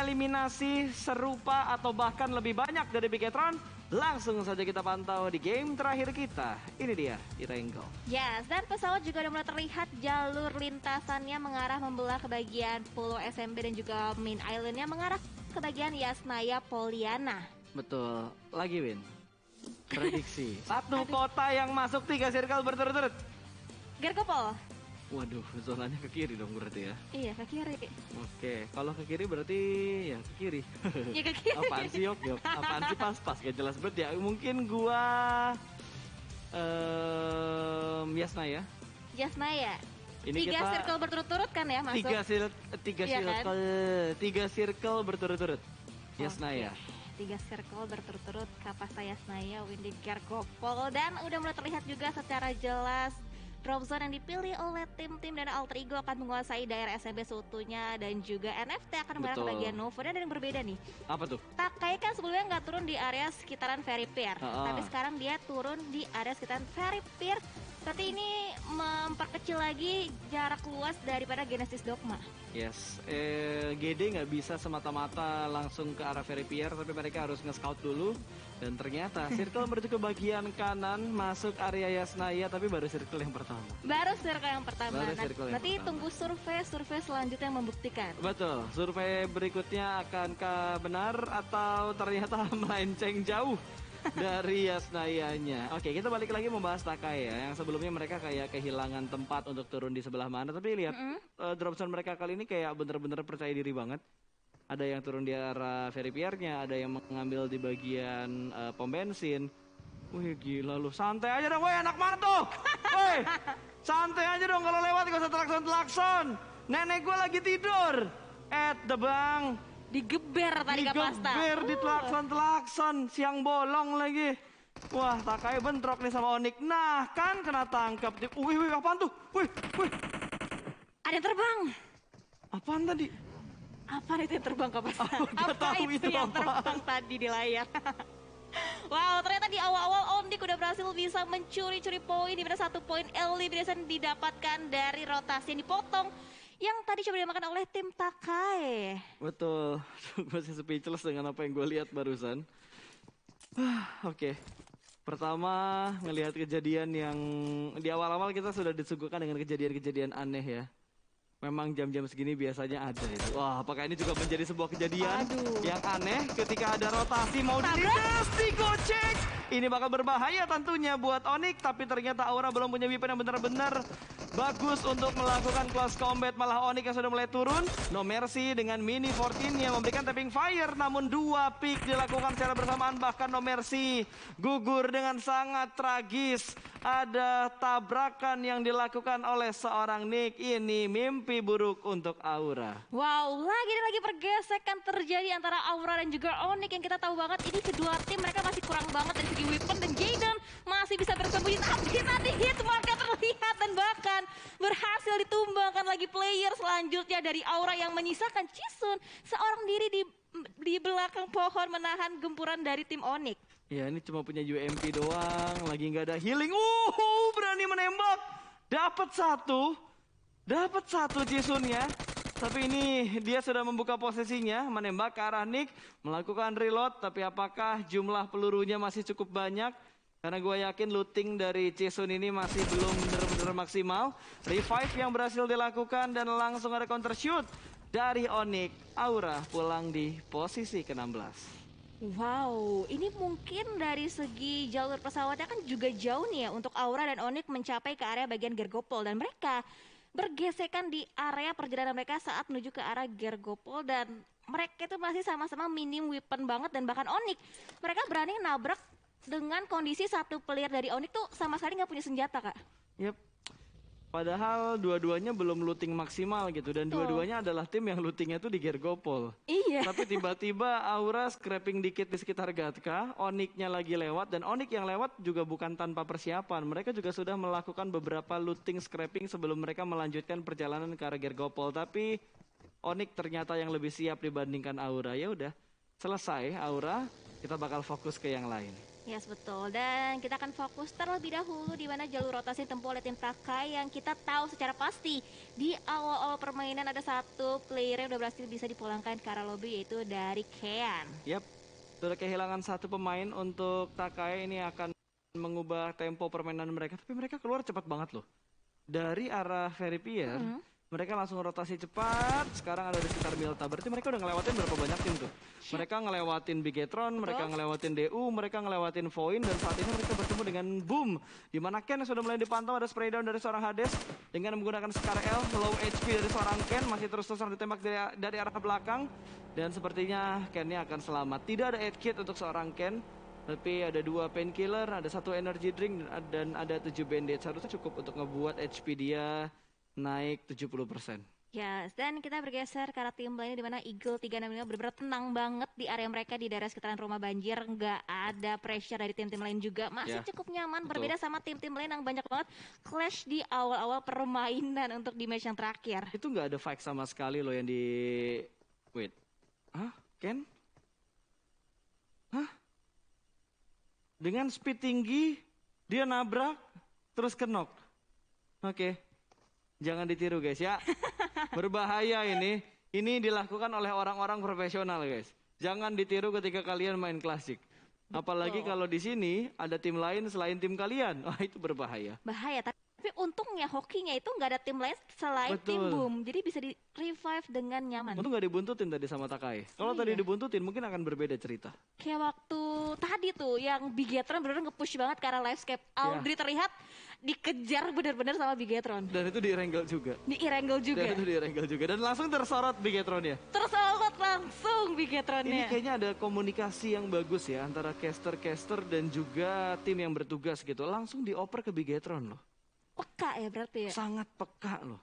eliminasi serupa atau bahkan lebih banyak dari Bigetron? Langsung saja kita pantau di game terakhir kita. Ini dia, Irenggo. Yes, dan pesawat juga udah mulai terlihat jalur lintasannya mengarah membelah ke bagian Pulau SMP dan juga main islandnya mengarah ke bagian Yasnaya Poliana. Betul, lagi Win. Prediksi. Satu kota yang masuk 3 circle berturut-turut. Gergopol. Waduh, zonanya ke kiri dong berarti ya. Iya, ke kiri. Oke, kalau ke kiri berarti ya ke kiri. Iya, ke kiri. Apaan sih yok? Apaan sih pas-pas gak jelas banget ya. Mungkin gua Yasnaya. Yasnaya. Ini 3 kita circle berturut-turut kan ya masuk? 3 Iya kan? circle berturut-turut. Yasnaya. 3 circle berturut-turut Kapasta Yasnaya, Windy Gergopol, dan udah mulai terlihat juga secara jelas drop zone yang dipilih oleh tim-tim dan alter ego akan menguasai daerah SMB seutuhnya, dan juga NFT akan mengarah ke bagian Novo. Dan ada yang berbeda nih. Apa tuh? Takai kan sebelumnya nggak turun di area sekitaran Ferry Pier, tapi sekarang dia turun di area sekitaran Ferry Pier. Berarti ini memperkecil lagi jarak luas daripada Genesis Dogma. Yes, GD nggak bisa semata-mata langsung ke arah Ferry Pier, tapi mereka harus nge-scout dulu. Dan ternyata circle menuju ke bagian kanan, masuk area Yasnaya, tapi baru circle yang pertama. Baru circle yang pertama. Berarti pertama. tunggu survei selanjutnya yang membuktikan. Betul, survei berikutnya akankah benar atau ternyata melenceng jauh dari Yasnayanya. Oke, kita balik lagi membahas Takai ya. Yang sebelumnya mereka kayak kehilangan tempat untuk turun di sebelah mana. Tapi lihat drop zone mereka kali ini kayak bener-bener percaya diri banget. Ada yang turun di arah Ferry Pier-nya, ada yang mengambil di bagian pom bensin. Wih gila lu, santai aja dong, woi anak mana tuh? Woi, santai aja dong kalau lewat gak usah telakson-telakson. Nenek gue lagi tidur. Bang. Digeber tadi Kapasta. Digeber, ditelakson-telakson, siang bolong lagi. Wah, Takai bentrok nih sama Onyx. Nah, kan kena tangkap. Wih, apaan tuh? Wih. Ada yang terbang. Apaan tadi? Apa itu yang terbang Kapasta? Gak tahu itu yang terbang tadi di layar? Wow, ternyata di awal-awal Onyx udah berhasil bisa mencuri-curi poin, di mana 1 poin elimination didapatkan dari rotasi yang dipotong yang tadi coba dimakan oleh tim Takai. Betul, gue masih speechless dengan apa yang gue lihat barusan. Oke. Pertama, ngelihat kejadian yang di awal-awal kita sudah disuguhkan dengan kejadian-kejadian aneh ya. Memang jam-jam segini biasanya ada itu. Wah, apakah ini juga menjadi sebuah kejadian yang aneh ketika ada rotasi mau dilindas, digocek. Ini bakal berbahaya tentunya buat Onyx, tapi ternyata Aura belum punya weapon yang benar-benar bagus untuk melakukan close combat. Malah Onyx yang sudah mulai turun. No Mercy dengan Mini 14 yang memberikan tapping fire, namun 2 pick dilakukan secara bersamaan. Bahkan No Mercy gugur dengan sangat tragis. Ada tabrakan yang dilakukan oleh seorang Nick. Ini mimpi buruk untuk Aura. Wow, lagi pergesekan terjadi antara Aura dan juga Onyx yang kita tahu banget ini kedua tim mereka masih kurang banget dari segi weapon, dan Jaden masih bisa bersembunyi, tapi nanti hit marker terlihat dan bahkan berhasil ditumbangkan lagi player selanjutnya dari Aura yang menyisakan Chisun seorang diri di belakang pohon menahan gempuran dari tim Onyx. Ya, ini cuma punya UMP doang, lagi nggak ada healing. Berani menembak, dapat satu Chisunnya. Tapi ini dia sudah membuka posisinya, menembak ke arah Nick, melakukan reload. Tapi apakah jumlah pelurunya masih cukup banyak? Karena gue yakin looting dari Chisun ini masih belum benar-benar maksimal. Revive yang berhasil dilakukan dan langsung ada counter shoot dari Onyx. Aura pulang di posisi ke-16. Wow, ini mungkin dari segi jalur pesawatnya kan juga jauh nih ya untuk Aura dan Onyx mencapai ke area bagian Gergopol, dan mereka bergesekan di area perjalanan mereka saat menuju ke arah Gergopol, dan mereka itu masih sama-sama minim weapon banget. Dan bahkan Onyx mereka berani nabrak dengan kondisi satu player dari Onyx tuh sama sekali nggak punya senjata, Kak. Yep. Padahal dua-duanya belum looting maksimal gitu, dan dua-duanya adalah tim yang lootingnya tuh di Gergopol. Iya. Tapi tiba-tiba Aura scrapping dikit di sekitar Gatka, Onyx-nya lagi lewat, dan Onyx yang lewat juga bukan tanpa persiapan. Mereka juga sudah melakukan beberapa looting scrapping sebelum mereka melanjutkan perjalanan ke arah Gergopol. Tapi Onyx ternyata yang lebih siap dibandingkan Aura. Ya udah, selesai Aura, kita bakal fokus ke yang lain. Yes, betul. Dan kita akan fokus terlebih dahulu di mana jalur rotasi tempuh oleh tim Takai yang kita tahu secara pasti di awal-awal permainan ada satu player yang udah berhasil bisa dipulangkan ke arah lobby yaitu dari Kean. Yap, sudah kehilangan satu pemain untuk Takai, ini akan mengubah tempo permainan mereka. Tapi mereka keluar cepat banget loh. Dari arah Ferry Pier, mereka langsung rotasi cepat. Sekarang ada di sekitar Milta. Berarti mereka udah ngelewatin berapa banyak tim tuh? Mereka ngelewatin Bigetron, mereka ngelewatin DU, mereka ngelewatin Voin, dan saat ini mereka bertemu dengan Boom. Di mana Ken sudah mulai dipantau, ada spray down dari seorang Hades dengan menggunakan Scar L, low HP dari seorang Ken, masih terus-terusan ditembak dari arah belakang. Dan sepertinya Kennya akan selamat. Tidak ada head kit untuk seorang Ken. Tapi ada 2 painkiller, ada 1 energy drink, dan ada 7 bandage. Harusnya cukup untuk ngebuat HP dia naik 70%. Yes, dan kita bergeser ke arah tim lainnya di mana Eagle 365 benar-benar tenang banget di area mereka di daerah sekitaran rumah banjir. Nggak ada pressure dari tim-tim lain juga. Masih cukup nyaman, betul. berbeda sama tim-tim lain yang banyak banget clash di awal-awal permainan untuk di match yang terakhir. Itu nggak ada fight sama sekali loh yang di... Wait. Hah? Ken? Hah? Dengan speed tinggi, dia nabrak, terus kenok. Oke. Jangan ditiru guys ya. Berbahaya ini. Ini dilakukan oleh orang-orang profesional guys. Jangan ditiru ketika kalian main klasik. Apalagi kalau di sini ada tim lain selain tim kalian. Wah, itu berbahaya. Bahaya, tapi untungnya hokinya itu nggak ada tim lain selain tim Boom. Jadi bisa di revive dengan nyaman. Untung nggak dibuntutin tadi sama Takai. Kalau tadi dibuntutin mungkin akan berbeda cerita. Kayak waktu tadi tuh yang Bigetron bener-bener nge-push banget ke arah Livescape. Audrey terlihat dikejar bener-bener sama Bigetron. Dan itu di-wrangle juga. Di-wrangle juga. Dan itu di-wrangle juga. Dan langsung tersorot Bigetronnya. Tersorot langsung Bigetronnya. Ini kayaknya ada komunikasi yang bagus ya antara caster-caster dan juga tim yang bertugas gitu. Langsung dioper ke Bigetron loh. Peka ya berarti ya? Sangat peka loh.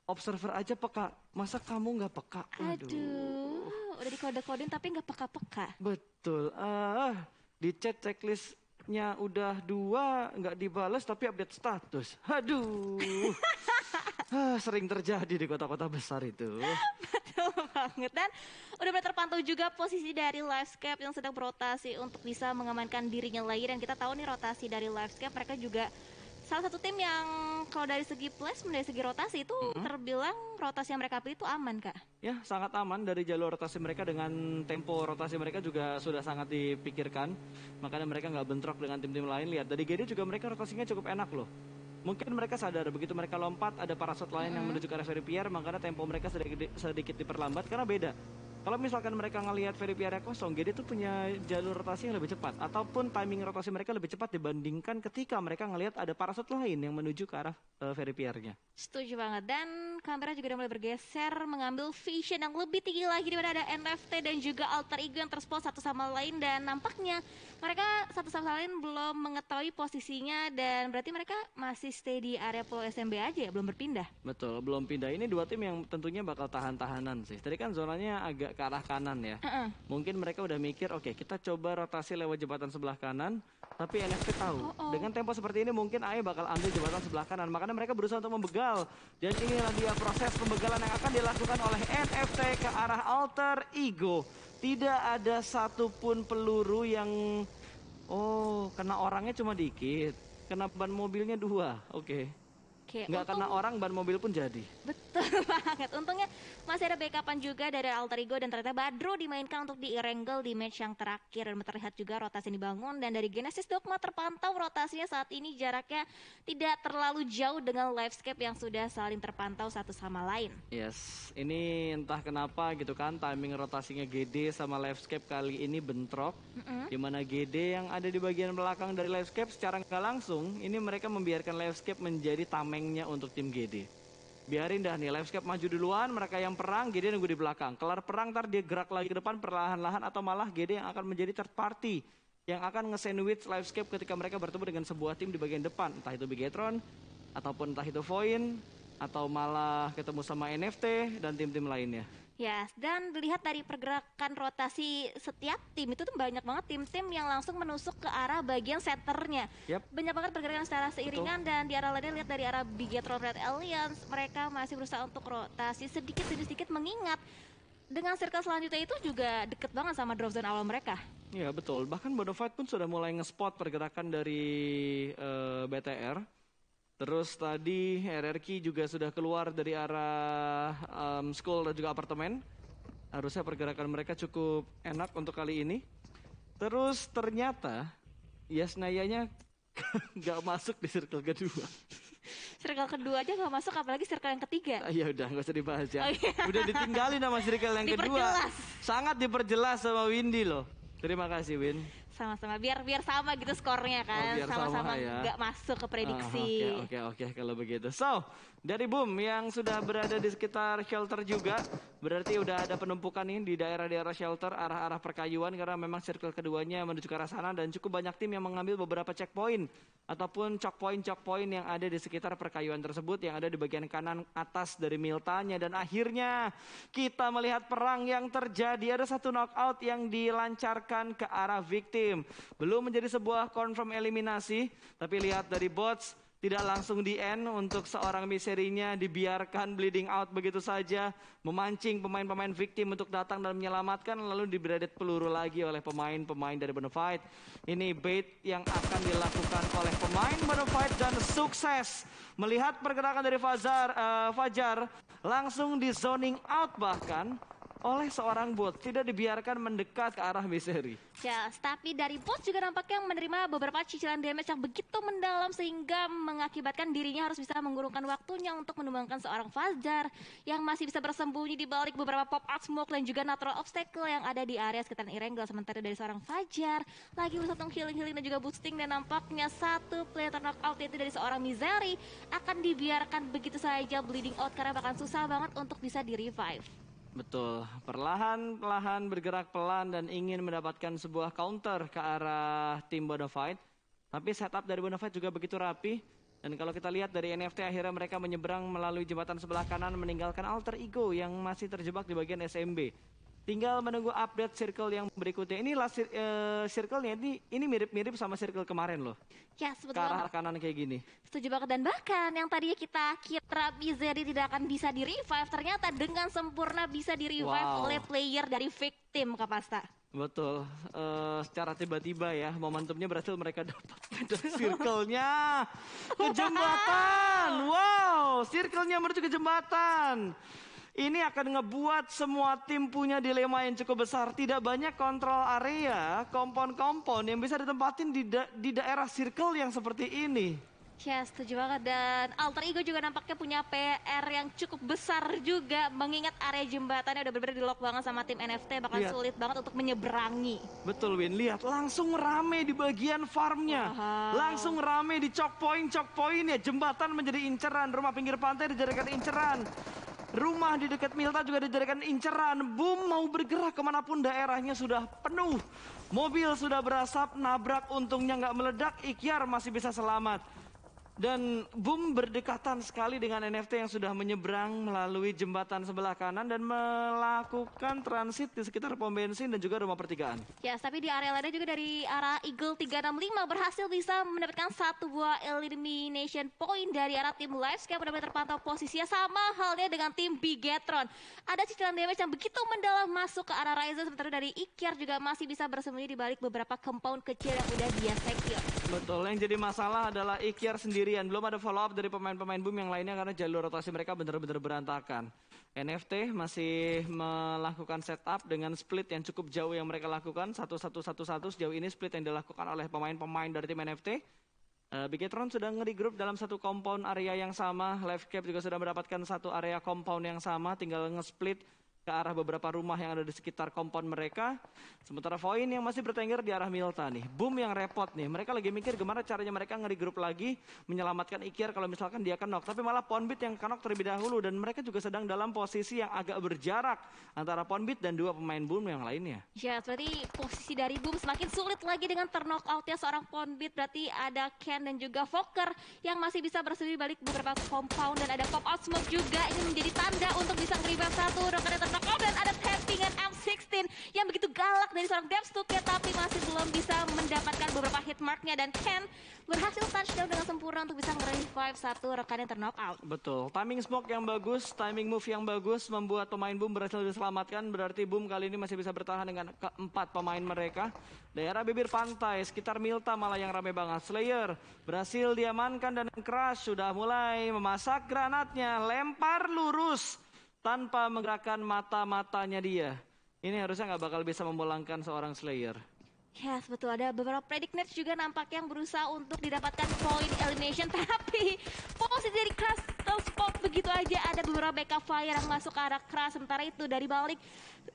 Observer aja peka. Masa kamu nggak peka? Aduh, udah dikode-kodein tapi nggak peka-peka. Betul. Di chat checklistnya udah 2, nggak dibales tapi update status. Aduh. Sering terjadi di kota-kota besar itu. Betul banget. Dan udah mulai terpantau juga posisi dari Livescape yang sedang berotasi untuk bisa mengamankan dirinya lagi. Dan kita tahu nih rotasi dari Livescape mereka juga salah satu tim yang kalau dari segi placement, dari segi rotasi itu terbilang rotasi yang mereka pilih itu aman Kak. Ya sangat aman, dari jalur rotasi mereka dengan tempo rotasi mereka juga sudah sangat dipikirkan. Makanya mereka nggak bentrok dengan tim-tim lain. Lihat dari GD juga mereka rotasinya cukup enak loh. Mungkin mereka sadar begitu mereka lompat ada parasut lain yang menuju ke arah Ferry Pier, makanya tempo mereka sedikit diperlambat karena beda. Kalau misalkan mereka ngelihat Ferry Pier kosong, GD itu punya jalur rotasi yang lebih cepat ataupun timing rotasi mereka lebih cepat dibandingkan ketika mereka ngelihat ada parasut lain yang menuju ke arah Ferry Pier-nya. Setuju banget. Dan kamera juga udah mulai bergeser mengambil vision yang lebih tinggi lagi di mana ada NFT dan juga alter ego yang terspot satu sama lain, dan nampaknya mereka satu sama lain belum mengetahui posisinya dan berarti mereka masih stay di area Pulau SMB aja ya, belum berpindah. Betul, belum pindah. Ini 2 tim yang tentunya bakal tahan-tahanan sih. Tadi kan zonanya agak ke arah kanan ya. Mungkin mereka udah mikir, oke, kita coba rotasi lewat jembatan sebelah kanan. Tapi NFT tahu, dengan tempo seperti ini mungkin AE bakal ambil jembatan sebelah kanan. Makanya mereka berusaha untuk membegal. Dan inilah dia proses pembegalan yang akan dilakukan oleh NFT ke arah alter ego. Tidak ada satupun peluru yang... Oh, kena orangnya cuma dikit. Kena ban mobilnya 2, oke. Nggak kena orang, ban mobil pun jadi. Betul banget. Untungnya masih ada backupan juga dari alter ego dan ternyata Badro dimainkan untuk di-wrangle di match yang terakhir. Dan terlihat juga rotasi dibangun dan dari Genesis Dogma terpantau rotasinya saat ini jaraknya tidak terlalu jauh dengan Livescape yang sudah saling terpantau satu sama lain. Yes, ini entah kenapa gitu kan timing rotasinya GD sama Livescape kali ini bentrok. Dimana GD yang ada di bagian belakang dari Livescape secara nggak langsung ini mereka membiarkan Livescape menjadi tamengnya untuk tim GD. Biarin dah nih Livescape maju duluan, mereka yang perang, GD nunggu di belakang. Kelar perang ntar dia gerak lagi ke depan perlahan-lahan atau malah GD yang akan menjadi third party yang akan nge-sandwich Livescape ketika mereka bertemu dengan sebuah tim di bagian depan. Entah itu Bigetron, ataupun entah itu Voin, atau malah ketemu sama NFT dan tim-tim lainnya. Yes, dan dilihat dari pergerakan rotasi setiap tim itu tuh banyak banget tim-tim yang langsung menusuk ke arah bagian centernya. Banyak banget pergerakan secara seiringan. Dan di arah lainnya lihat dari arah Bigetron Red Alliance, mereka masih berusaha untuk rotasi sedikit demi sedikit mengingat dengan circle selanjutnya itu juga deket banget sama drop zone awal mereka. Iya betul, bahkan Bonafide pun sudah mulai nge-spot pergerakan dari BTR. Terus tadi RRQ juga sudah keluar dari arah school dan juga apartemen. Harusnya pergerakan mereka cukup enak untuk kali ini. Terus ternyata Yasnayanya nggak masuk di circle kedua. Circle kedua aja nggak masuk, apalagi circle yang ketiga. Ya udah nggak usah dibahas ya. Oh, iya. Udah ditinggalin sama circle yang kedua. Diperjelas. Sangat diperjelas sama Windy loh. Terima kasih Win. Sama-sama, biar sama gitu skornya kan, biar sama sama-sama ya. nggak masuk ke prediksi. Oke kalau begitu. So, dari Boom yang sudah berada di sekitar shelter juga, berarti udah ada penumpukan nih di daerah-daerah shelter, arah-arah perkayuan, karena memang circle keduanya menuju ke arah sana dan cukup banyak tim yang mengambil beberapa checkpoint ataupun choke point yang ada di sekitar perkayuan tersebut, yang ada di bagian kanan atas dari Miltanya. Dan akhirnya kita melihat perang yang terjadi, ada satu knockout yang dilancarkan ke arah victim. Belum menjadi sebuah confirm eliminasi, tapi lihat dari bots tidak langsung di end untuk seorang miserinya, dibiarkan bleeding out begitu saja, memancing pemain-pemain victim untuk datang dan menyelamatkan, lalu diberedet peluru lagi oleh pemain-pemain dari Bonafide. Ini bait yang akan dilakukan oleh pemain Bonafide dan sukses melihat pergerakan dari Fajar langsung di zoning out bahkan oleh seorang bot, tidak dibiarkan mendekat ke arah Miseri. Ya, tapi dari bot juga nampaknya menerima beberapa cicilan damage yang begitu mendalam sehingga mengakibatkan dirinya harus bisa mengurungkan waktunya untuk menumbangkan seorang Fajar yang masih bisa bersembunyi di balik beberapa pop-out smoke dan juga natural obstacle yang ada di area sekitaran Erangel. Sementara dari seorang Fajar lagi berusaha untuk healing dan juga boosting, dan nampaknya satu player knockout yaitu dari seorang Misery akan dibiarkan begitu saja bleeding out karena bahkan susah banget untuk bisa di-revive. Betul, perlahan-lahan bergerak pelan dan ingin mendapatkan sebuah counter ke arah tim Bonafide. Tapi setup dari Bonafide juga begitu rapi. Dan kalau kita lihat dari NFT, akhirnya mereka menyeberang melalui jembatan sebelah kanan meninggalkan Alter Ego yang masih terjebak di bagian SMB. Tinggal menunggu update circle yang berikutnya. Inilah circle-nya, ini mirip-mirip sama circle kemarin loh. Ya, ke arah kanan kayak gini. Setuju banget, dan bahkan yang tadinya kita kira Misery tidak akan bisa di-revive, ternyata dengan sempurna bisa di-revive oleh player dari victim, Kapasta. Betul, secara tiba-tiba ya, momentumnya berhasil mereka dapat dari circle-nya ke jembatan. Wow, circle-nya menuju ke jembatan. Ini akan ngebuat semua tim punya dilema yang cukup besar. Tidak banyak kontrol area, kompon-kompon yang bisa ditempatin di daerah circle yang seperti ini. Ya, setuju banget. Dan Alter Ego juga nampaknya punya PR yang cukup besar juga, mengingat area jembatannya udah benar-benar di-lock banget sama tim NFT, bahkan sulit banget untuk menyeberangi. Betul Win, lihat langsung rame di bagian farmnya. Langsung rame di choke point ya. Jembatan menjadi inceran, rumah pinggir pantai dijadikan inceran. Rumah di dekat Milta juga dijadikan inceran. Boom mau bergerak kemanapun daerahnya sudah penuh. Mobil sudah berasap, nabrak, untungnya nggak meledak. Ikyar masih bisa selamat. Dan Boom berdekatan sekali dengan NFT yang sudah menyeberang melalui jembatan sebelah kanan dan melakukan transit di sekitar pom bensin dan juga rumah pertigaan. Ya, tapi di area lainnya juga dari arah Eagle 365 berhasil bisa mendapatkan satu buah elimination point dari arah tim Livescape. Benar-benar terpantau posisinya, sama halnya dengan tim Bigetron. Ada cicilan damage yang begitu mendalam masuk ke arah Ryzen, sementara dari Ikyar juga masih bisa bersembunyi di balik beberapa compound kecil yang udah dia secure. Betul, yang jadi masalah adalah Ikyar sendirian. Belum ada follow up dari pemain-pemain Boom yang lainnya karena jalur rotasi mereka benar-benar berantakan. NFT masih melakukan setup dengan split yang cukup jauh yang mereka lakukan. 1-1-1-1 sejauh ini split yang dilakukan oleh pemain-pemain dari tim NFT. Bigetron sudah nge-regroup dalam satu compound area yang sama. Livescape juga sudah mendapatkan satu area compound yang sama. Tinggal nge-split ke arah beberapa rumah yang ada di sekitar compound mereka. Sementara Voin yang masih bertengger di arah Milta nih. Boom yang repot nih. Mereka lagi mikir gimana caranya mereka nge-regroup lagi, menyelamatkan Ikyar kalau misalkan dia knock. Tapi malah Ponbit yang knock terlebih dahulu, dan mereka juga sedang dalam posisi yang agak berjarak antara Ponbit dan dua pemain Boom yang lainnya. Ya, berarti posisi dari Boom semakin sulit lagi dengan terknockout-nya seorang Ponbit. Berarti ada Ken dan juga Fokker yang masih bisa bersembunyi balik beberapa compound, dan ada pop-out smoke juga. Ini menjadi tanda untuk bisa nge-revive satu rekannya terknockout, dan ada tappingan M16 yang begitu galak galak dari seorang Devstuke, tapi masih belum bisa mendapatkan beberapa hit marknya, dan Ken berhasil touchdown dengan sempurna untuk bisa nge-revive satu rekan yang ter-knock out. Betul, timing smoke yang bagus, timing move yang bagus membuat pemain Boom berhasil diselamatkan. Berarti Boom kali ini masih bisa bertahan dengan keempat pemain mereka. Daerah bibir pantai, sekitar Milta malah yang rame banget. Slayer berhasil diamankan dan Crush sudah mulai memasak granatnya. Lempar lurus tanpa menggerakkan mata-matanya dia. Ini harusnya nggak bakal bisa memulangkan seorang Slayer. Yes, betul. Ada beberapa predict nets juga nampak yang berusaha untuk didapatkan point elimination. Tapi posisi dari Crush terspot begitu aja. Ada beberapa backup fire yang masuk ke arah Crush. Sementara itu dari balik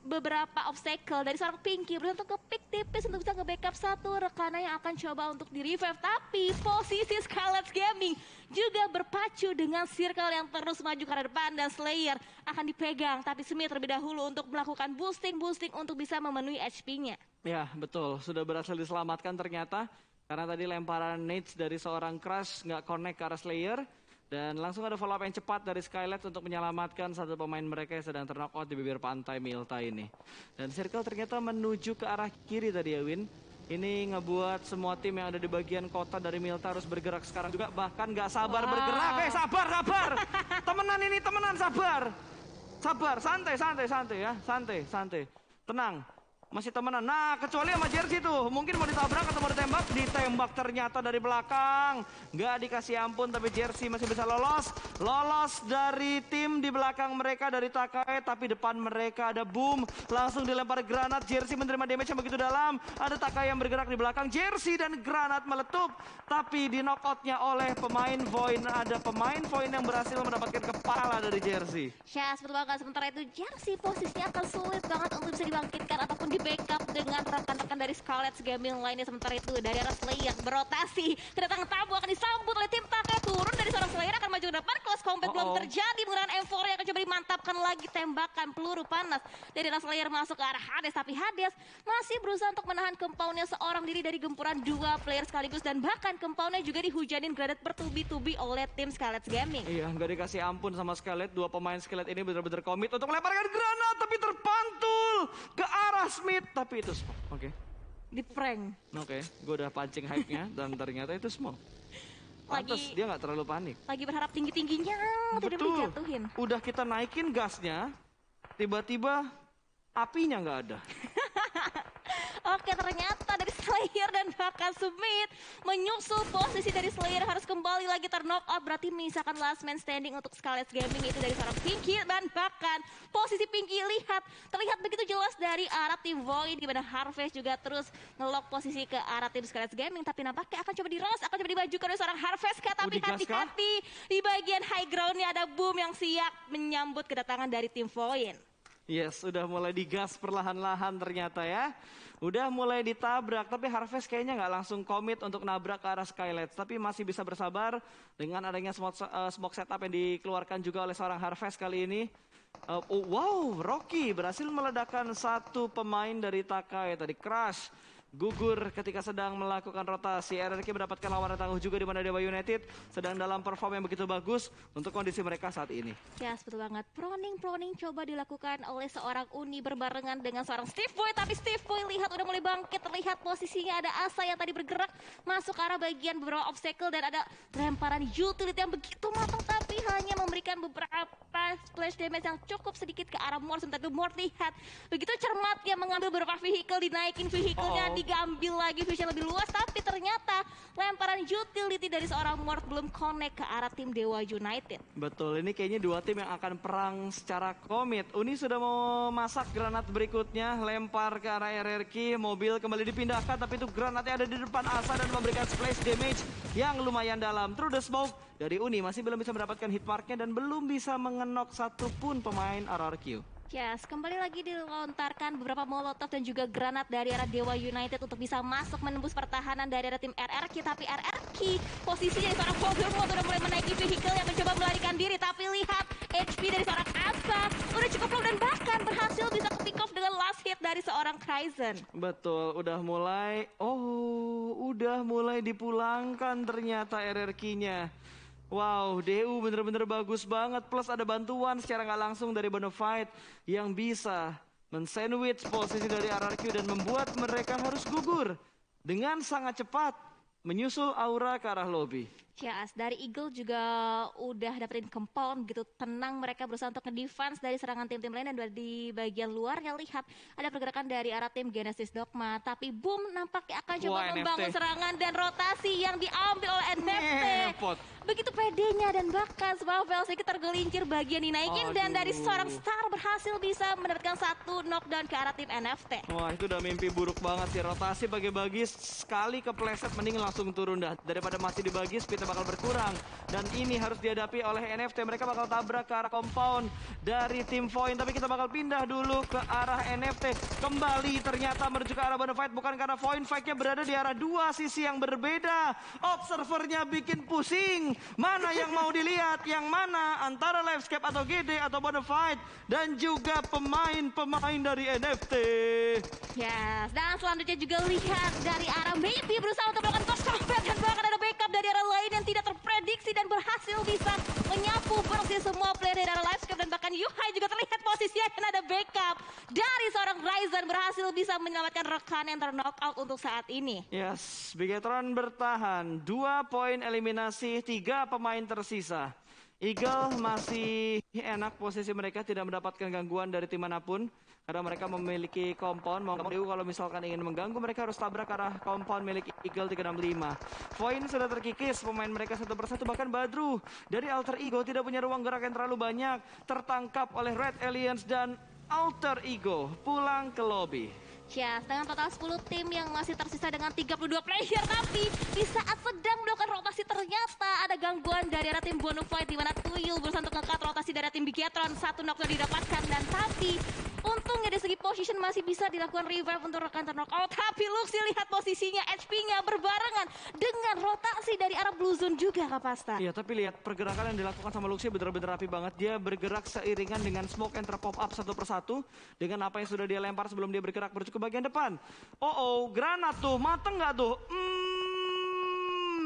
beberapa obstacle dari seorang Pinky berusaha untuk ke-pick tipis untuk bisa nge-backup satu rekannya yang akan coba untuk di-revive. Tapi posisi Scarlet Gaming juga berpacu dengan circle yang terus maju ke arah depan, dan Slayer akan dipegang. Tapi Smith terlebih dahulu untuk melakukan boosting untuk bisa memenuhi HP-nya. Ya, betul. Sudah berhasil diselamatkan ternyata. Karena tadi lemparan nades dari seorang Crush nggak connect ke arah Slayer. Dan langsung ada follow up yang cepat dari Skylight untuk menyelamatkan satu pemain mereka yang sedang ter-knock out di bibir pantai Milta ini. Dan circle ternyata menuju ke arah kiri tadi ya, Win. Ini ngebuat semua tim yang ada di bagian kota dari Milta harus bergerak sekarang juga. Bahkan nggak sabar bergerak. Sabar. Temenan ini, sabar. Sabar, santai ya. Santai. Tenang. Masih temenan. Nah, kecuali sama Jersey tuh. Mungkin mau ditabrak atau mau ditembak. Ditembak ternyata dari belakang. Nggak dikasih ampun, tapi Jersey masih bisa lolos. Lolos dari tim di belakang mereka, dari Takai. Tapi depan mereka ada Boom. Langsung dilempar granat. Jersey menerima damage yang begitu dalam. Ada Takai yang bergerak di belakang Jersey dan granat meletup. Tapi di knockoutnya oleh pemain Void. Ada pemain Void yang berhasil mendapatkan kepala dari Jersey. Yes, betul banget. Sementara itu Jersey posisinya akan sulit banget untuk bisa dibangkitkan ataupun backup dengan rekan-rekan dari Scarlet Gaming lainnya. Sementara itu dari arah Slayer berotasi, kedatangan tamu akan disambut oleh tim Takai. Turun dari seorang Slayer akan maju ke depan. Close combat belum terjadi, menggunakan M4 yang akan coba dimantapkan lagi tembakan peluru panas dari arah Slayer masuk ke arah Hades. Tapi Hades masih berusaha untuk menahan compoundnya seorang diri dari gempuran dua player sekaligus, dan bahkan compoundnya juga dihujanin granat bertubi-tubi oleh tim Scarlet Gaming. Iya, nggak dikasih ampun sama Scarlet. Dua pemain Scarlet ini benar-benar komit untuk melemparkan granat, tapi terpantul ke arah Smith. Tapi itu smoke. Oke. Di prank. Oke, gue udah pancing hype-nya dan ternyata itu smoke. Pantes dia nggak terlalu panik. Lagi berharap tinggi-tingginya tidak dijatuhin. Udah kita naikin gasnya, tiba-tiba apinya nggak ada. Oke, ternyata dari Slayer dan bahkan Smith menyusul posisi dari Slayer harus kembali lagi ter-knock out. Berarti menyisakan last man standing untuk Scarlet Gaming itu dari seorang Pinky, dan bahkan posisi Pinky terlihat begitu jelas dari arah tim Void, di mana Harvest juga terus ngelock posisi ke arah tim Scarlet Gaming. Tapi nampaknya akan coba di-rush, akan coba dimajukan oleh seorang Harvest kah? Tapi hati-hati, di bagian high groundnya ada Boom yang siap menyambut kedatangan dari tim Void. Yes, udah mulai digas perlahan-lahan ternyata ya. Udah mulai ditabrak, tapi Harvest kayaknya nggak langsung komit untuk nabrak ke arah Skylights. Tapi masih bisa bersabar dengan adanya smoke setup yang dikeluarkan juga oleh seorang Harvest kali ini. Wow, Rocky berhasil meledakkan satu pemain dari Takai tadi. Crush gugur ketika sedang melakukan rotasi. RRQ mendapatkan lawan tangguh juga di mana Dewa United sedang dalam perform yang begitu bagus untuk kondisi mereka saat ini. Yes, betul banget. Proning coba dilakukan oleh seorang Uni berbarengan dengan seorang Steve Boy. Tapi Steve Boy lihat udah mulai bangkit. Terlihat posisinya ada Asa yang tadi bergerak masuk ke arah bagian beberapa obstacle, dan ada lemparan utility yang begitu matang tapi hanya memberikan beberapa splash damage yang cukup sedikit ke arah Mort. Sementara itu Mort lihat begitu cermatnya mengambil beberapa vehicle, dinaikin vehicle-nya, diambil lagi vision lebih luas, tapi ternyata lemparan utility dari seorang Mort belum connect ke arah tim Dewa United. Betul, ini kayaknya dua tim yang akan perang secara komit. Uni sudah mau masak granat berikutnya, lempar ke arah RRQ, mobil kembali dipindahkan, tapi itu granatnya ada di depan Asa dan memberikan splash damage yang lumayan dalam. Through the smoke dari Uni masih belum bisa mendapatkan hit marknya dan belum bisa mengenok satupun pemain RRQ. Yes, kembali lagi dilontarkan beberapa molotov dan juga granat dari arah Dewa United untuk bisa masuk menembus pertahanan dari arah tim RRQ. Tapi RRQ posisinya seorang Vogelmod udah mulai menaiki vehicle yang mencoba melarikan diri. Tapi lihat HP dari seorang Asa udah cukup low dan bahkan berhasil bisa ke pick off dengan last hit dari seorang Kryzen. Betul, udah mulai dipulangkan ternyata RRQ-nya. Wow, DU bener-bener bagus banget. Plus ada bantuan secara nggak langsung dari Bonafide yang bisa mensandwich posisi dari RRQ dan membuat mereka harus gugur dengan sangat cepat menyusul Aura ke arah lobby. Yes, dari Eagle juga udah dapetin compound gitu, tenang mereka berusaha untuk nge-defense dari serangan tim-tim lain, dan di bagian luarnya lihat ada pergerakan dari arah tim Genesis Dogma, tapi Boom nampaknya akan coba membangun serangan dan rotasi yang diambil oleh NFT. Begitu pedenya dan bahkan Swavel sedikit tergelincir bagian dinaikin dan dari seorang star berhasil bisa mendapatkan satu knockdown ke arah tim NFT. Wah, itu udah mimpi buruk banget sih, rotasi bagi-bagi sekali kepleset mending langsung turun dah, daripada masih dibagi speednya bakal berkurang, dan ini harus dihadapi oleh NFT. Mereka bakal tabrak ke arah compound dari tim Void, tapi kita bakal pindah dulu ke arah NFT. Kembali ternyata menuju ke arah Bonafide, bukan karena Void fight-nya berada di arah dua sisi yang berbeda. Observernya bikin pusing, mana yang mau dilihat, yang mana antara Livescape atau GD atau Bonafide, dan juga pemain-pemain dari NFT. Yes, dan selanjutnya juga lihat dari arah Maybe berusaha untuk melakukan cost combat, dan bahkan ada backup dari arah lain yang tidak terprediksi dan berhasil bisa menyapu bersih semua player dari arah Livescape, dan bahkan Yuhai juga terlihat posisinya dan ada backup dari seorang Ryzen berhasil bisa menyelamatkan rekan yang ter-knockout untuk saat ini. Yes, Bigetron bertahan 2 poin eliminasi, 3 pemain tersisa. Eagle masih enak posisi mereka, tidak mendapatkan gangguan dari tim manapun karena mereka memiliki compound. Mau kalau misalkan ingin mengganggu, mereka harus tabrak ke arah compound milik Eagle 365. Void sudah terkikis pemain mereka satu persatu, bahkan Badru dari Alter Ego tidak punya ruang gerak yang terlalu banyak, tertangkap oleh Red Aliens dan Alter Ego pulang ke lobby. Yes, dengan total 10 tim yang masih tersisa dengan 32 player, tapi di saat sedang melakukan rotasi ternyata ada gangguan dari arah tim Bonafide, di mana Tuyul berusaha untuk nge-cut rotasi dari tim Bigetron, satu knockdown didapatkan, dan tapi untungnya dari segi position masih bisa dilakukan revive untuk rekan ter-knockout, tapi Luxy lihat posisinya, HP-nya berbarengan dengan rotasi dari arah Blue Zone juga, Kak Pasta. Iya, tapi lihat pergerakan yang dilakukan sama Luxy bener-bener rapi banget. Dia bergerak seiringan dengan smoke yang terpop up satu persatu dengan apa yang sudah dia lempar sebelum dia bergerak menuju ke bagian depan. Granat tuh, mateng nggak tuh?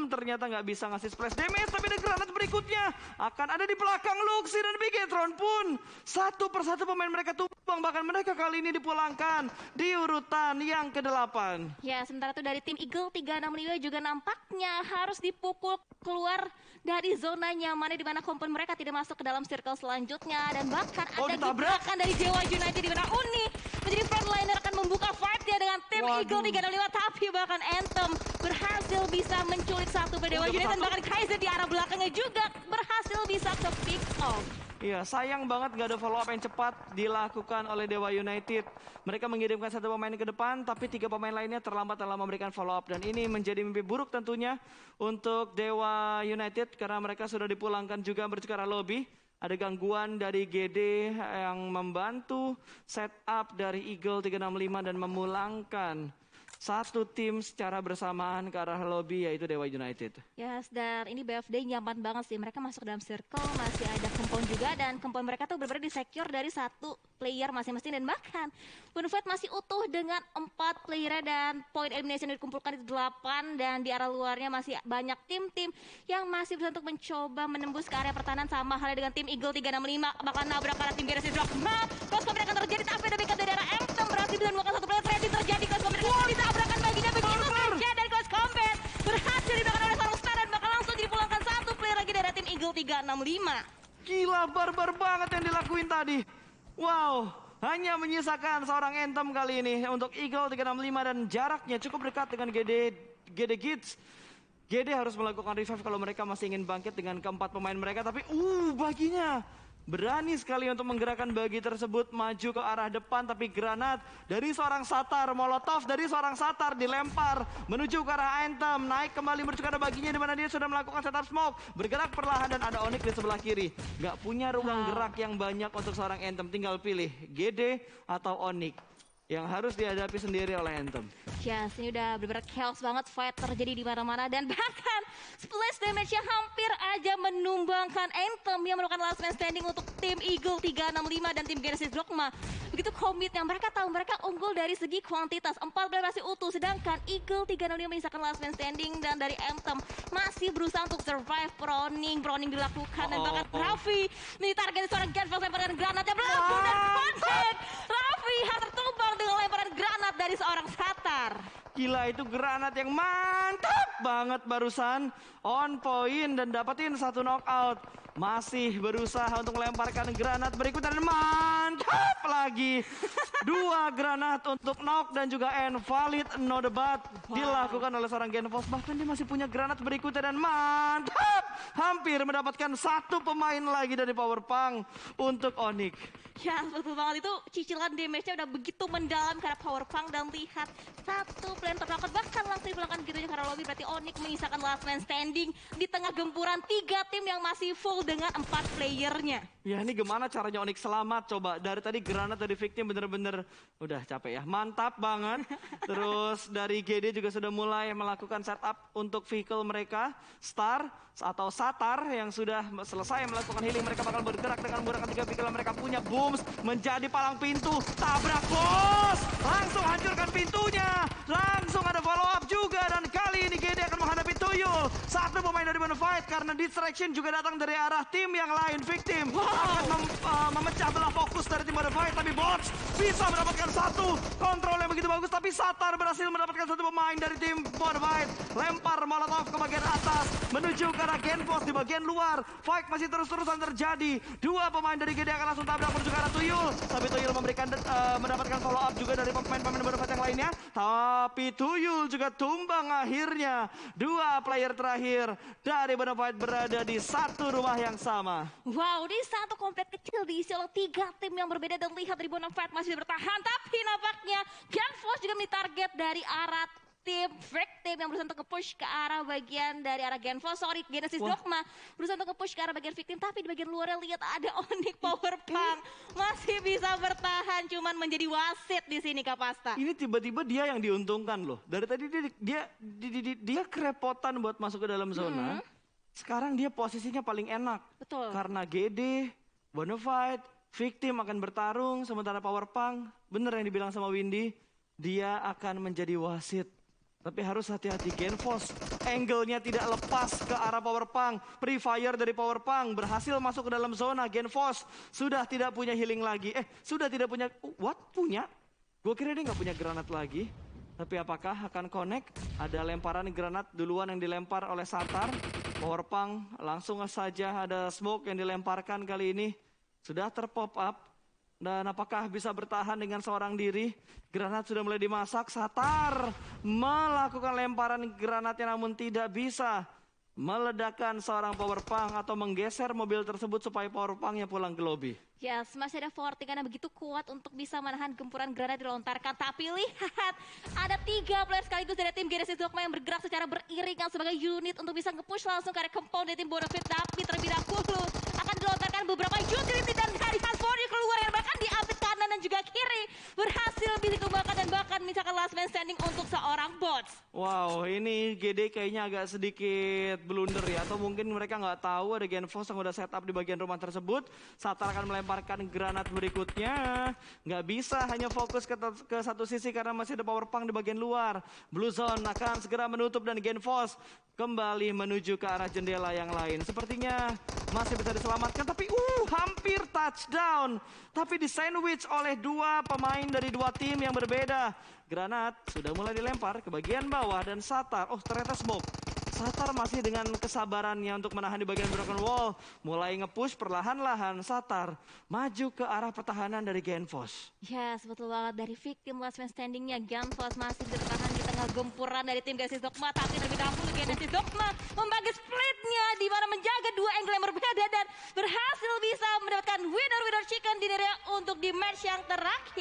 Ternyata nggak bisa ngasih splash damage, tapi ada granat berikutnya akan ada di belakang Luxy, dan Bigetron pun satu persatu pemain mereka tumbang, bahkan mereka kali ini dipulangkan di urutan yang ke-8. Ya, sementara itu dari tim Eagle 365 juga nampaknya harus dipukul keluar dari zona nyamannya, di mana kompon mereka tidak masuk ke dalam circle selanjutnya, dan bahkan ada gebrakan dari Dewa United di mana Uni menjadi frontliner akan membuka fight-nya dengan tim Eagle 365, tapi bahkan Anthem berhasil bisa menculik satu Dewa United, dan bahkan Kaiser di arah belakangnya juga berhasil bisa ke pick off. Iya, sayang banget gak ada follow up yang cepat dilakukan oleh Dewa United. Mereka mengirimkan satu pemain ke depan, tapi 3 pemain lainnya terlambat dalam memberikan follow up. Dan ini menjadi mimpi buruk tentunya untuk Dewa United, karena mereka sudah dipulangkan juga menuju ke arah lobby. Ada gangguan dari GD yang membantu setup dari Eagle 365 dan memulangkan satu tim secara bersamaan ke arah lobby, yaitu Dewa United. Yes, dan ini BFD nyaman banget sih. Mereka masuk dalam circle, masih ada compound juga, dan compound mereka tuh benar-benar di-secure dari satu player masing-masing, dan bahkan Bonafide masih utuh dengan 4 player, dan point elimination dikumpulkan di 8, dan di arah luarnya masih banyak tim-tim yang masih bisa untuk mencoba menembus ke area pertahanan, sama halnya dengan tim Eagle 365 bakal nabrak ke arah tim Genesis Dogma. Close combat akan terjadi, tapi ada backup dari arah Anthem berhasil bisa menemukan satu player. Ready terjadi close combat, bisa abrakan baginya begitu saja dari close combat berhasil dimakan oleh seorang star, dan bakal langsung dipulangkan satu player lagi dari tim Eagle 365. Gila, barbar banget yang dilakuin tadi. Wow, hanya menyisakan seorang Anthem kali ini untuk Eagle 365, dan jaraknya cukup dekat dengan GD Kids. GD harus melakukan revive kalau mereka masih ingin bangkit dengan keempat pemain mereka, tapi baginya berani sekali untuk menggerakkan bagi tersebut maju ke arah depan, tapi granat dari seorang Satar, molotov dari seorang Satar dilempar menuju ke arah Anthem, naik kembali menuju ke arah baginya di mana dia sudah melakukan setup smoke, bergerak perlahan, dan ada Onyx di sebelah kiri. Gak punya ruang gerak yang banyak untuk seorang Anthem, tinggal pilih GD atau Onyx yang harus dihadapi sendiri oleh Anthem. Yes, ini udah bener-bener chaos banget, fight terjadi di mana-mana, dan bahkan splash damage yang hampir aja menumbangkan Anthem yang melakukan last man standing untuk tim Eagle 365 dan tim Genesis Dogma. Begitu komitnya, mereka tahu mereka unggul dari segi kuantitas, 4 player masih utuh, sedangkan Eagle 365 menyisakan last man standing, dan dari Anthem masih berusaha untuk survive. Proning dilakukan, dan bahkan Raffi ditarget seorang Genfeld lemparkan granatnya belum, dan kontak Raffi Rihan tertumbang dengan lemparan granat dari seorang Satar. Gila, itu granat yang mantap banget barusan. On point dan dapetin satu knockout. Masih berusaha untuk melemparkan granat berikutnya dan mantap lagi. 2 granat untuk knock dan juga invalid, no debat. Dilakukan oleh seorang Genfos. Bahkan dia masih punya granat berikutnya dan mantap. Hampir mendapatkan 1 pemain lagi dari Powerpunk untuk Onyx. Ya betul banget, itu cicilan damage-nya udah begitu mendalam karena Powerpunk, dan lihat satu plan terlakukan bahkan langsung dipulangkan gitu aja karena lobby. Berarti Onyx menyisakan last man standing di tengah gempuran 3 tim yang masih full dengan 4 playernya. Ya ini gimana caranya Onyx selamat coba. Dari tadi granat dari victim bener-bener udah capek ya. Mantap banget. Terus dari GD juga sudah mulai melakukan setup untuk vehicle mereka. Star atau Satar yang sudah selesai melakukan healing. Mereka bakal bergerak dengan menggunakan 3 vehicle mereka punya. Booms menjadi palang pintu. Tabrak bos. Langsung hancurkan pintunya. Langsung ada follow up juga. Dan kali ini GD akan menghadapi Tuyul. 1 pemain dari Bonafide karena distraction juga datang dari arah tim yang lain. Victim akan memecah belah fokus dari tim Bonafide. Tapi Bots bisa mendapatkan 1 kontrol yang begitu bagus. Tapi Satar berhasil mendapatkan 1 pemain dari tim Bonafide. Lempar Molotov ke bagian atas. Menuju ke arah Genfos di bagian luar. Fight masih terus-terusan terjadi. 2 pemain dari GD akan langsung tabrak menuju ke arah Tuyul. Tapi Tuyul mendapatkan follow up juga dari pemain-pemain Bonafide yang lainnya. Tapi Tuyul juga tumbang akhirnya. 2 player terakhir dari Bonafide berada di satu rumah yang sama. Wow, di satu komplek kecil diisi oleh 3 tim yang berbeda, dan lihat dari Bonafide masih bertahan. Tapi nampaknya Genfos juga menjadi target dari arah tim Victim yang berusaha untuk nge-push ke arah bagian dari arah Genfos. Sorry, Genesis Dogma berusaha untuk nge-push ke arah bagian Victim. Tapi di bagian luarnya lihat ada Onyx Powerpunk masih bisa bertahan, cuman menjadi wasit di sini Kapasta. Ini tiba-tiba dia yang diuntungkan loh. Dari tadi dia kerepotan buat masuk ke dalam zona. Sekarang dia posisinya paling enak. Betul. Karena GD, Bonafide, Victim akan bertarung, sementara Powerpunk, bener yang dibilang sama Windy, dia akan menjadi wasit. Tapi harus hati-hati, Genfos angle-nya tidak lepas ke arah Powerpunk. Pre-fire dari Powerpunk berhasil masuk ke dalam zona. Genfos sudah tidak punya healing lagi. Sudah tidak punya, punya? Gue kira dia nggak punya granat lagi. Tapi apakah akan connect? Ada lemparan granat duluan yang dilempar oleh Satar. Powerpunk langsung saja ada smoke yang dilemparkan kali ini. Sudah terpop up. Dan apakah bisa bertahan dengan seorang diri? Granat sudah mulai dimasak. Satar melakukan lemparan granatnya namun tidak bisa meledakkan seorang Powerpunk atau menggeser mobil tersebut supaya Powerpunknya pulang ke lobby. Yes, masih ada Forti karena begitu kuat untuk bisa menahan gempuran granat dilontarkan. Tapi lihat, ada 3 player sekaligus dari tim Genesis Dogma yang bergerak secara beriringan sebagai unit untuk bisa nge-push langsung ke arah compound dari tim Bonafide. Tapi terlebih dahulu akan dilontarkan beberapa utility dan dari Hanford keluar yang bahkan diapit kanan dan juga kiri. Berhasil bisa ditumbangkan dan bahkan misalkan last man standing untuk seorang Bots. Wow, ini GD kayaknya agak sedikit blunder ya. Atau mungkin mereka nggak tahu ada Genfos yang udah setup di bagian rumah tersebut. Satar akan melemparkan granat berikutnya. Nggak bisa hanya fokus ke satu sisi karena masih ada Powerpunk di bagian luar. Blue Zone akan segera menutup dan Genfos kembali menuju ke arah jendela yang lain. Sepertinya masih bisa diselamatkan tapi hampir touchdown. Tapi di sandwich oleh 2 pemain dari 2 tim yang berbeda. Granat sudah mulai dilempar ke bagian bawah dan Satar, ternyata smoke. Satar masih dengan kesabarannya untuk menahan di bagian broken wall. Mulai nge-push perlahan-lahan Satar maju ke arah pertahanan dari Genfos. Yes, betul banget. Dari victim last man standingnya, Genfos masih bertahan di tengah gempuran dari tim Genesis Dogma. Tapi terlebih dahulu Genesis Dogma membagi splitnya di mana menjaga 2 angle yang berbeda dan berhasil bisa mendapatkan winner chicken dinnernya untuk di match yang terakhir.